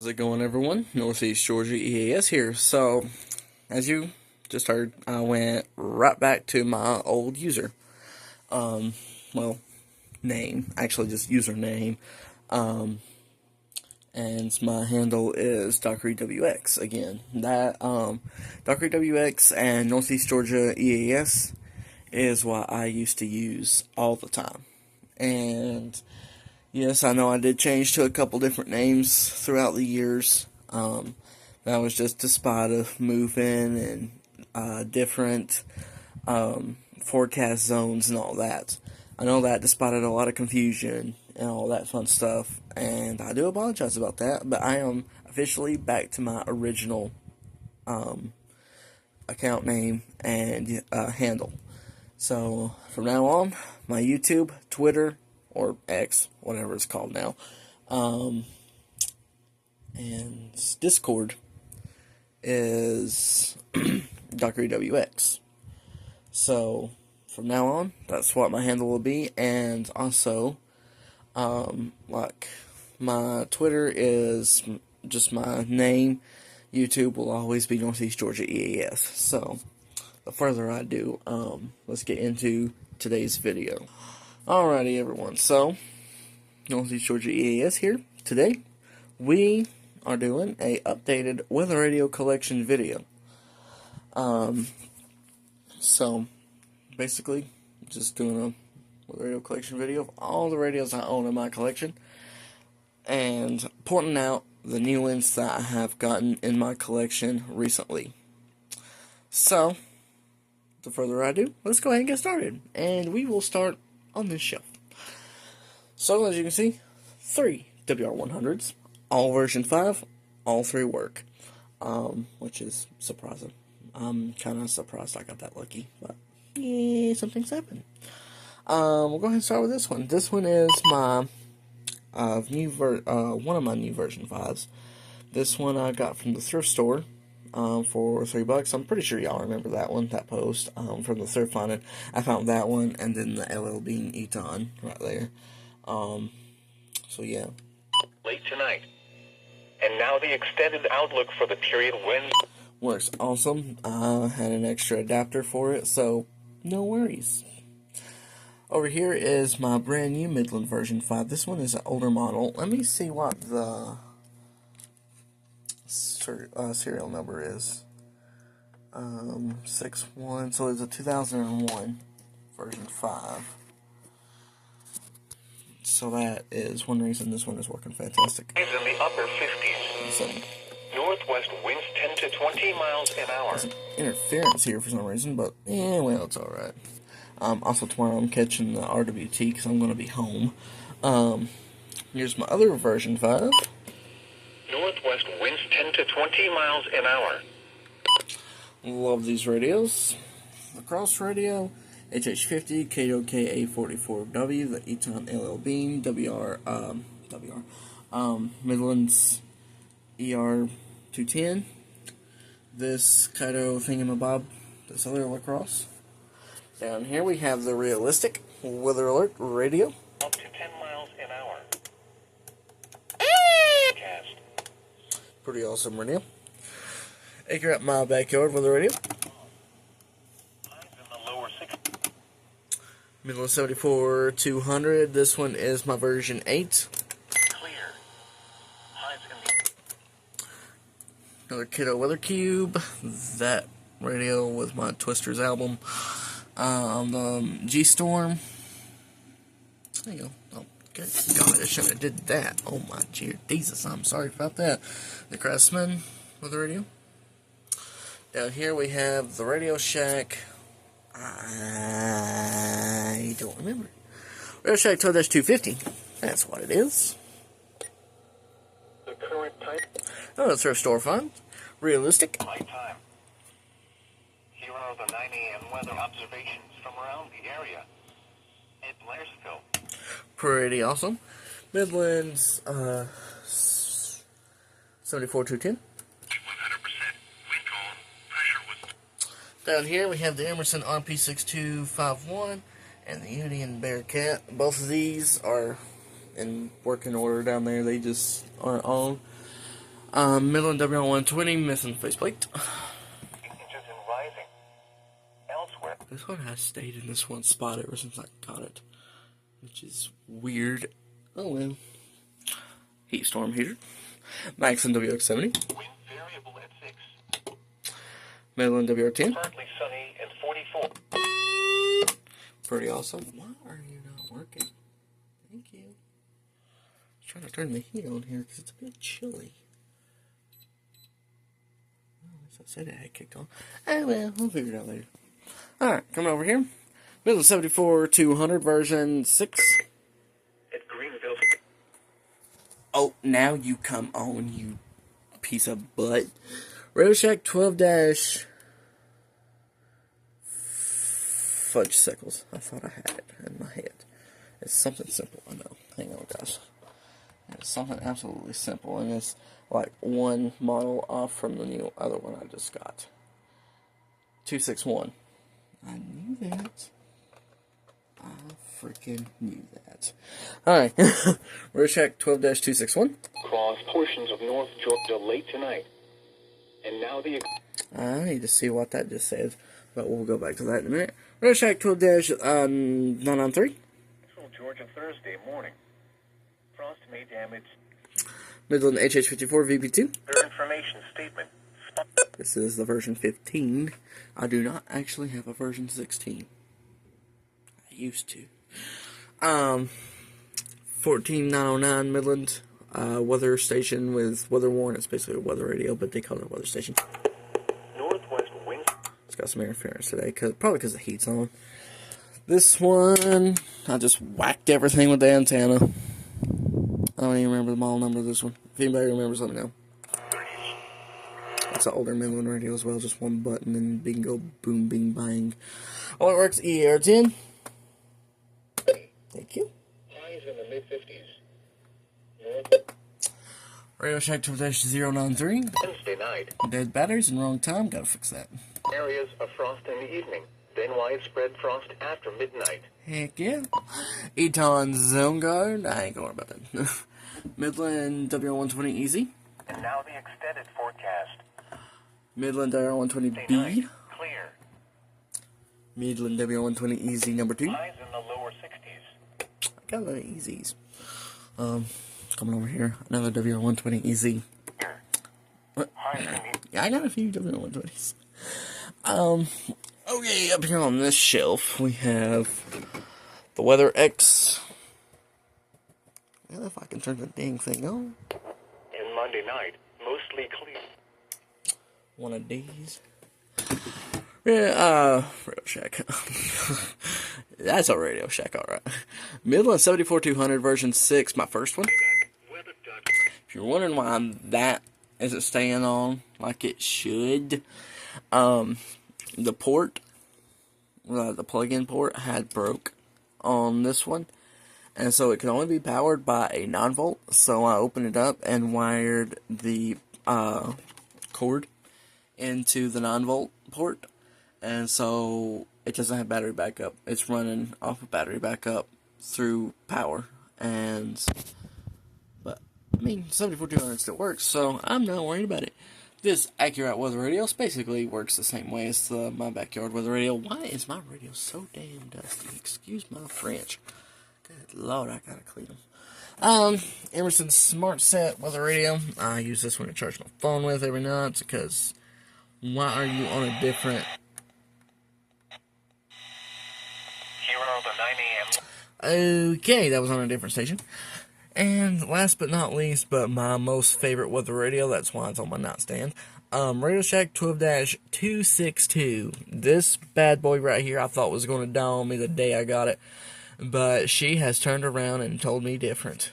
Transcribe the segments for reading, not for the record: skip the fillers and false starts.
How's it going, everyone? Northeast Georgia EAS here. So, as you just heard, I went right back to my old user. Well, name, actually just username. And my handle is DockeryWX again. That, DockeryWX and Northeast Georgia EAS is what I used to use all the time. And yes, I know I did change to a couple different names throughout the years. That was just despite of moving and different forecast zones and all that. I know that despite a lot of confusion and all that fun stuff, and I do apologize about that, but I am officially back to my original account name and handle. So, from now on, my YouTube, Twitter, or X, whatever it's called now, and Discord is DockeryWX. So, from now on, that's what my handle will be, and also, like, my Twitter is just my name. YouTube will always be Northeast Georgia EAS. So, without further ado, let's get into today's video. Alrighty, everyone. So, Northeast Georgia EAS here. Today, we are doing a updated weather radio collection video. So, basically, just doing a weather radio collection video of all the radios I own in my collection, and pointing out the new ones that I have gotten in my collection recently. So, without further ado, let's go ahead and get started. And we will start on this shelf. So, as you can see, 3 WR100s, all version 5, all 3 work, which is surprising. I'm kind of surprised I got that lucky, but yeah, something's happened. We'll go ahead and start with this one. This one is my one of my new version 5s. This one I got from the thrift store for $3. I'm pretty sure y'all remember that one, that post from the thrift finding. I found that one, and then the LL Bean Eton right there. So yeah. Late tonight. And now the extended outlook for the period when Works awesome. I had an extra adapter for it, so no worries. Over here is my brand new Midland version 5. This one is an older model. Let me see what the serial number is. 61, so it's a 2001 version 5. So that is one reason this one is working fantastic. is in the upper 50s. So, Northwest winds 10 to 20 miles an hour. there's an interference here for some reason, but yeah, well, it's alright. Also tomorrow I'm catching the RWT because I'm going to be home. Here's my other version 5. Northwest winds 10 to 20 miles an hour. Love these radios. Lacrosse radio, HH50, Kato KA44W, the Eton LL Bean, Midlands ER210, this Kato thingamabob, this other Lacrosse. Down here we have the realistic weather alert radio. Up to 10 miles an hour. Cast. Pretty awesome radio. Acre at my backyard weather radio. Highs in the lower 60s. Midland 74 200. This one is my version 8. Clear. Highs in the Another Kato Weather Cube. That radio with my Twisters album. The G-Storm. There you go. Oh, good God, I shouldn't have did that. Oh my dear Jesus, I'm sorry about that. The Craftsman weather radio. Down here we have the Radio Shack. I don't remember. Radio Shack TOW-250. That's what it is. The current type. Another thrift store find. Realistic. Nighttime. Here are the 9 a.m. weather observations from around the area. At Blairsville. Pretty awesome. Midlands 74 210. 100% wind calm. Pressure was. Down here we have the Emerson RP6251 and the Union Bearcat. Both of these are in working order down there. They just aren't on. Midland WR120, missing faceplate. 8 inches and rising. Elsewhere. This one has stayed in this one spot ever since I got it, which is weird. Oh well. Heat storm heater. Maxon WX70. Wind variable at 6. Midland WR10. Partly sunny and 44. Pretty awesome. Why are you not working? Thank you. I was trying to turn the heat on here because it's a bit chilly. Well, at least I said it had kicked on. Oh well, we'll figure it out later. Alright, coming over here. Midland 74-200 version 6. At Greenville. Oh, now you come on, you piece of butt. Radio Shack 12- Fudge Sickles. I thought I had it in my head. It's something simple, I know. Hang on, guys. It's something absolutely simple, and it's like one model off from the new other one I just got. 261. I knew that. I freaking knew that. Alright. Radio Shack 12-261. Cross portions of North Georgia late tonight. And now the... I need to see what that just says, but we'll go back to that in a minute. Radio Shack 12-993. Central Georgia Thursday morning. Frost may damage... Midland HH54 VP2. Their information statement. This is the version 15. I do not actually have a version 16. I used to. 14909 Midland weather station with weather warning. It's basically a weather radio, but they call it a weather station. Northwest wind. It's got some interference today, probably because the heat's on. This one, I just whacked everything with the antenna. I don't even remember the model number of this one. If anybody remembers, let me know. It's an older Midland radio as well, just one button and bingo, boom, bing, bang. Oh, it works ER10. Thank you. Highs in the mid-50s. North Radio Shack 12-093. Wednesday night. Dead batteries in wrong time, gotta fix that. Areas of frost in the evening. Then widespread frost after midnight. Heck yeah. Eton Zone Guard. I ain't going about that. Midland WR120 Easy. And now the extended forecast. Midland Day WR120B. night. Clear. Midland WR120 Easy number 2. Highs in the lower 60s. I got a lot of Easies. Coming over here. Another WR120 Easy. Here. What? Highs in the... Yeah, I got a few WR120s. Okay, up here on this shelf, we have the Weather X. If I can turn the dang thing on. And Monday night, mostly clear. One of these. Yeah, Radio Shack. That's a Radio Shack, alright. Midland 74-200 version 6, my first one. If you're wondering why that isn't staying on like it should, the port, the plug-in port had broke on this one, and so it could only be powered by a 9-volt, so I opened it up and wired the cord into the 9-volt port, and so it doesn't have battery backup. It's running off of battery backup through power, but I mean 74-200 still works, so I'm not worried about it. This Accurate weather radio basically works the same way as my backyard weather radio. Why is my radio so damn dusty? Excuse my French. Good Lord, I gotta clean them. Emerson Smart Set weather radio. I use this one to charge my phone with every night because why are you on a different... Hero, the 9 a.m. Okay, that was on a different station. And last but not least, but my most favorite weather radio, that's why it's on my nightstand, Radio Shack 12-262. This bad boy right here I thought was going to die on me the day I got it, but she has turned around and told me different.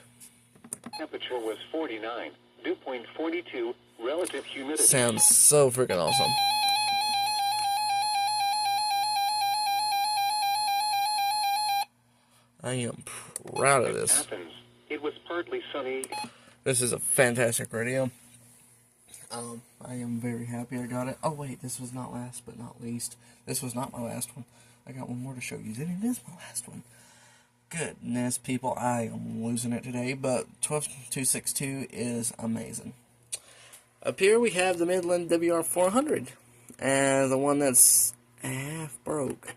Temperature was 49, dew point 42, relative humidity. Sounds so freaking awesome. I am proud of this. Athens. It was partly sunny. This is a fantastic radio. I am very happy I got it. Oh wait, this was not last but not least. This was not my last one. I got one more to show you. Then it is my last one. Goodness, people, I am losing it today, but 12262 is amazing. Up here we have the Midland WR400, and the one that's half broke.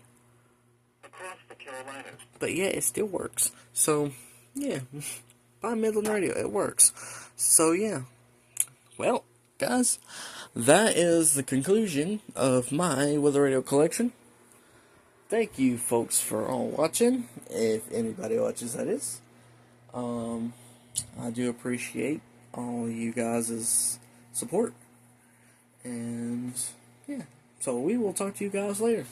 Across the Carolinas. But yeah, it still works. So, yeah, buy Midland Radio, it works. So, yeah. Well, guys, that is the conclusion of my Weather Radio collection. Thank you, folks, for all watching, if anybody watches, that is. I do appreciate all you guys' support. And, yeah, so we will talk to you guys later.